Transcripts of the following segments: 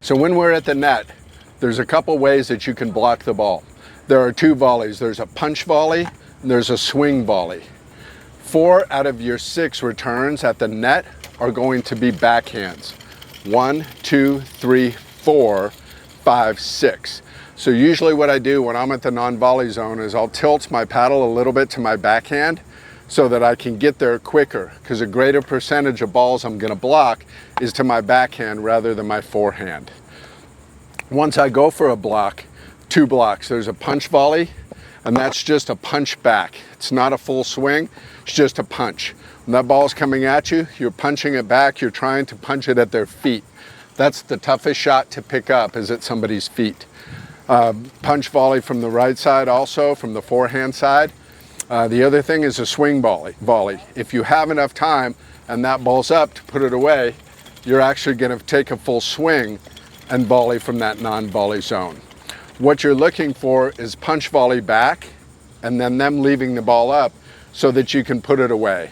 So when we're at the net, there's a couple ways that you can block the ball. There are two volleys. There's a punch volley and there's a swing volley. 4 out of your 6 returns at the net are going to be backhands. 1, 2, 3, 4, 5, 6. So usually what I do when I'm at the non-volley zone is I'll tilt my paddle a little bit to my backhand so that I can get there quicker, because a greater percentage of balls I'm going to block is to my backhand rather than my forehand. Once I go for a block, 2 blocks. There's a punch volley, and that's just a punch back. It's not a full swing, it's just a punch. When that ball's coming at you, you're punching it back, you're trying to punch it at their feet. That's the toughest shot to pick up, is at somebody's feet. Punch volley from the right side also, from the forehand side. The other thing is a swing volley. If you have enough time and that ball's up to put it away, you're actually going to take a full swing and volley from that non-volley zone. What you're looking for is punch volley back and then them leaving the ball up so that you can put it away.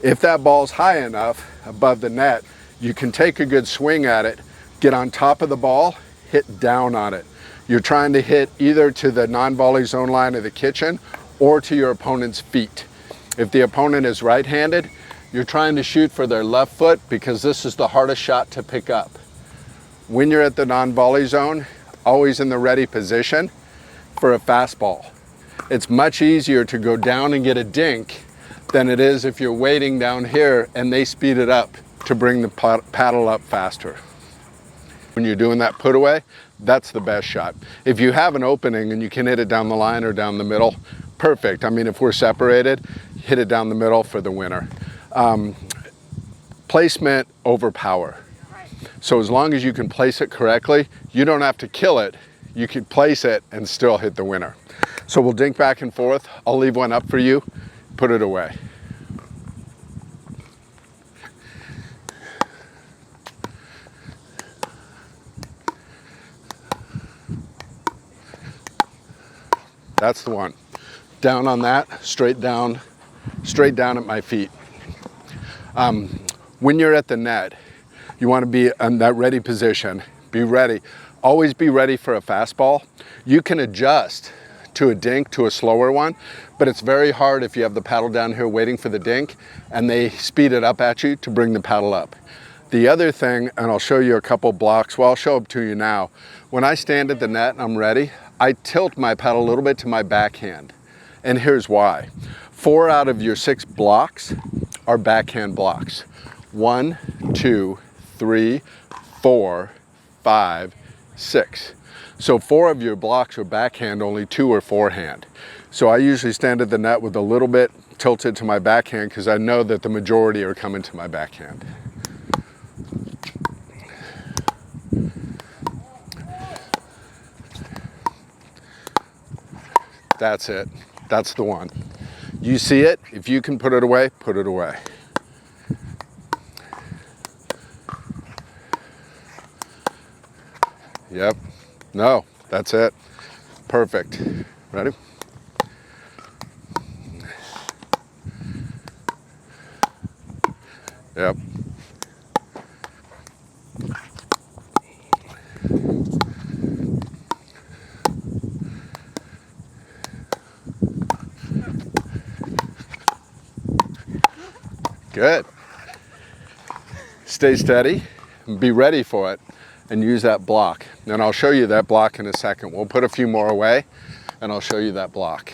If that ball's high enough above the net, you can take a good swing at it, get on top of the ball, hit down on it. You're trying to hit either to the non-volley zone line of the kitchen or to your opponent's feet. If the opponent is right-handed, you're trying to shoot for their left foot because this is the hardest shot to pick up. When you're at the non-volley zone, always in the ready position for a fastball. It's much easier to go down and get a dink than it is if you're waiting down here and they speed it up to bring the paddle up faster. When you're doing that put away, that's the best shot. If you have an opening and you can hit it down the line or down the middle, perfect. I mean, if we're separated, hit it down the middle for the winner. Placement over power. So as long as you can place it correctly, you don't have to kill it. You can place it and still hit the winner. So we'll dink back and forth. I'll leave one up for you. Put it away. That's the one. Down on that, straight down at my feet. When you're at the net, you want to be in that ready position. Be ready. Always be ready for a fastball. You can adjust to a dink, to a slower one, but it's very hard if you have the paddle down here waiting for the dink and they speed it up at you to bring the paddle up. The other thing, and I'll show you a couple blocks, well, I'll show them to you now. When I stand at the net and I'm ready, I tilt my paddle a little bit to my backhand. And here's why. 4 out of your 6 blocks are backhand blocks. 1, 2, 3, 4, 5, 6. So 4 of your blocks are backhand, only 2 are forehand. So I usually stand at the net with a little bit tilted to my backhand because I know that the majority are coming to my backhand. That's it. That's the one. You see it? If you can put it away, put it away. Yep. No, that's it. Perfect. Ready? Yep. Good. Stay steady and be ready for it and use that block. And I'll show you that block in a second. We'll put a few more away and I'll show you that block.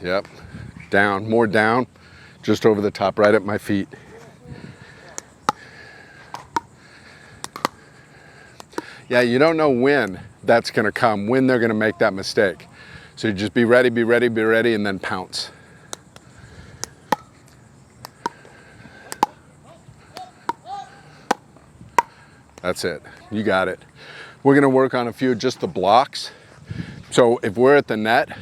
Yep. Down, more down, just over the top, right at my feet. Yeah, you don't know when that's going to come, when they're going to make that mistake. So you just be ready, be ready, be ready, and then pounce. That's it. You got it. We're going to work on a few of just the blocks. So if we're at the net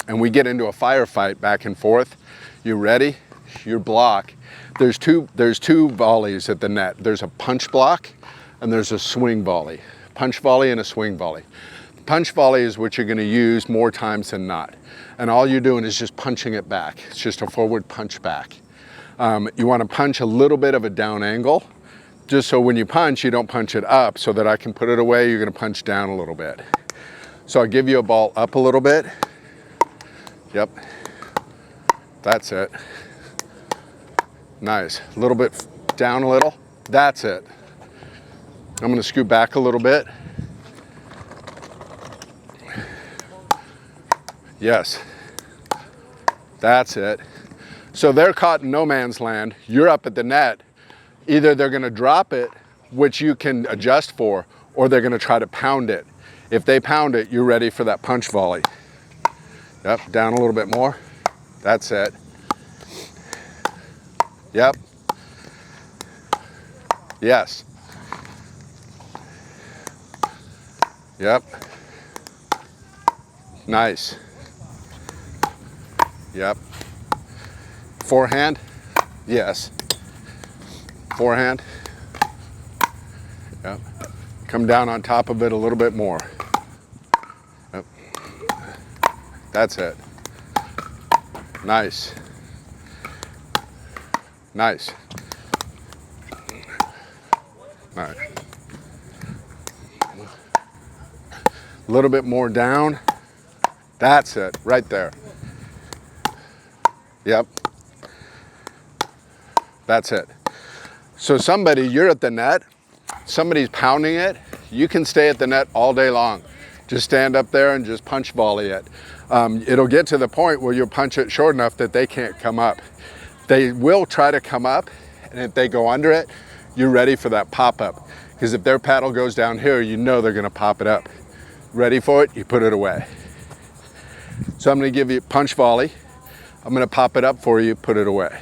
and we get into a firefight back and forth, you ready? Your block. There's two volleys at the net. There's a punch block and there's a swing volley. Punch volley and a swing volley. Punch volley is what you're going to use more times than not. And all you're doing is just punching it back. It's just a forward punch back. You want to punch a little bit of a down angle, just so when you punch, you don't punch it up, so that I can put it away, you're going to punch down a little bit. So I'll give you a ball up a little bit. Yep. That's it. Nice. A little bit down a little. That's it. I'm going to scoot back a little bit. Yes. That's it. So they're caught in no man's land. You're up at the net. Either they're going to drop it, which you can adjust for, or they're going to try to pound it. If they pound it, you're ready for that punch volley. Yep, down a little bit more. That's it. Yep. Yes. Yep. Nice. Yep. Forehand? Yes. Forehand? Yep. Come down on top of it a little bit more. Yep. That's it. Nice. Nice. All right. A little bit more down. That's it, right there. Yep. That's it. So somebody, you're at the net, somebody's pounding it, you can stay at the net all day long. Just stand up there and just punch volley it. It'll get to the point where you'll punch it short enough that they can't come up. They will try to come up, and if they go under it, you're ready for that pop-up. Because if their paddle goes down here, you know they're gonna pop it up. Ready for it, you put it away. So I'm gonna give you a punch volley. I'm gonna pop it up for you, put it away.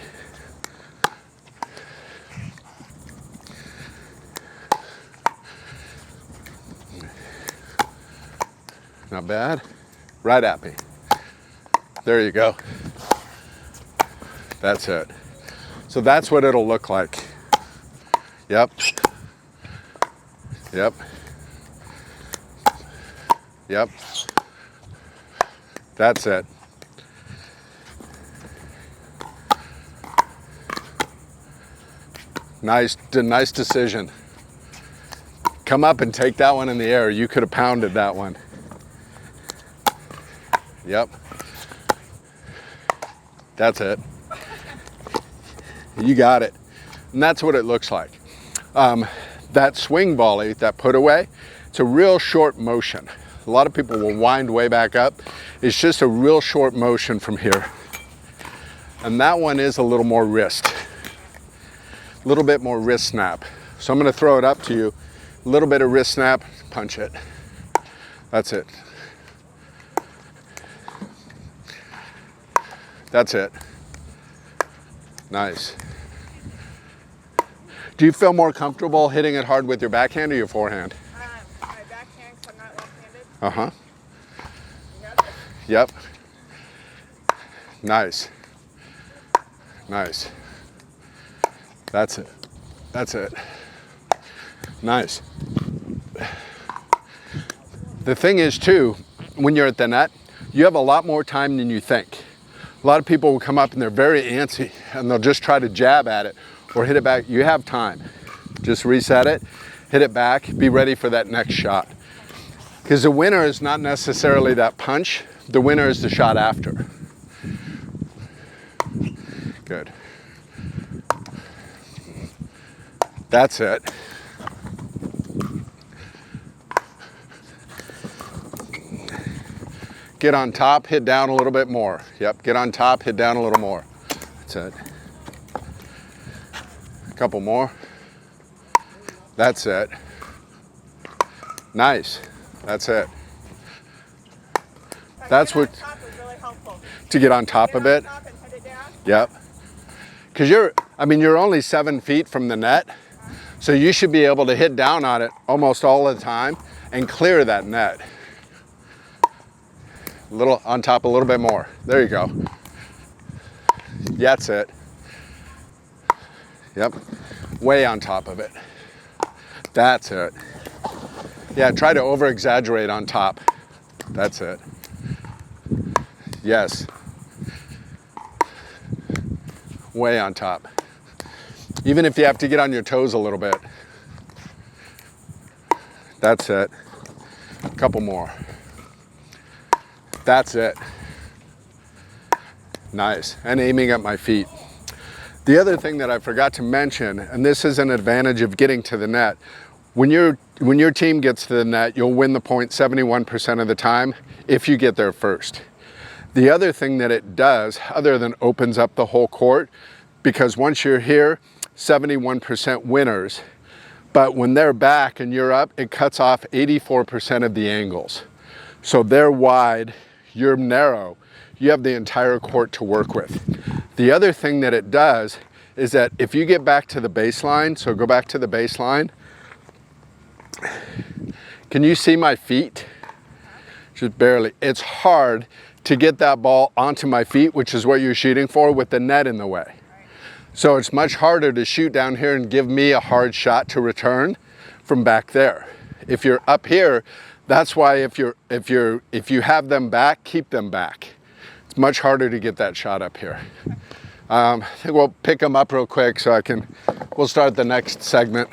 Not bad. Right at me. There you go. That's it. So that's what it'll look like. Yep. Yep. Yep. That's it. Nice decision. Come up and take that one in the air. You could have pounded that one. Yep. That's it. You got it. And that's what it looks like. That swing volley, that put away, it's a real short motion. A lot of people will wind way back up. It's just a real short motion from here. And that one is a little more wrist. A little bit more wrist snap. So I'm going to throw it up to you. A little bit of wrist snap, punch it. That's it. That's it. Nice. Do you feel more comfortable hitting it hard with your backhand or your forehand? My backhand, because I'm not left-handed. Uh-huh. Yep. Nice. Nice. That's it. That's it. Nice. The thing is, too, when you're at the net, you have a lot more time than you think. A lot of people will come up and they're very antsy and they'll just try to jab at it or hit it back. You have time. Just reset it, hit it back, be ready for that next shot. Because the winner is not necessarily that punch, the winner is the shot after. Good. That's it. Get on top, hit down a little bit more. Yep, get on top, hit down a little more. That's it. A couple more. That's it. Nice. That's it. That's what, really helpful. To get on top of it. Top and hit it down. Yep. Because you're only 7 feet from the net, so you should be able to hit down on it almost all the time and clear that net. A little on top, a little bit more. There you go. That's it. Yep. Way on top of it. That's it. Yeah, try to over exaggerate on top. That's it. Yes. Way on top. Even if you have to get on your toes a little bit. That's it. A couple more. That's it. Nice. And aiming at my feet. The other thing that I forgot to mention, and this is an advantage of getting to the net, when your team gets to the net, you'll win the point 71% of the time if you get there first. The other thing that it does, other than opens up the whole court, because once you're here, 71% winners, but when they're back and you're up, it cuts off 84% of the angles. So they're wide, you're narrow, you have the entire court to work with. The other thing that it does is that if you get back to the baseline, so go back to the baseline, can you see my feet? Just barely. It's hard to get that ball onto my feet, which is what you're shooting for, with the net in the way. So it's much harder to shoot down here and give me a hard shot to return from back there. If you're up here, that's why if you have them back, keep them back. It's much harder to get that shot up here. I think we'll pick them up real quick so we'll start the next segment.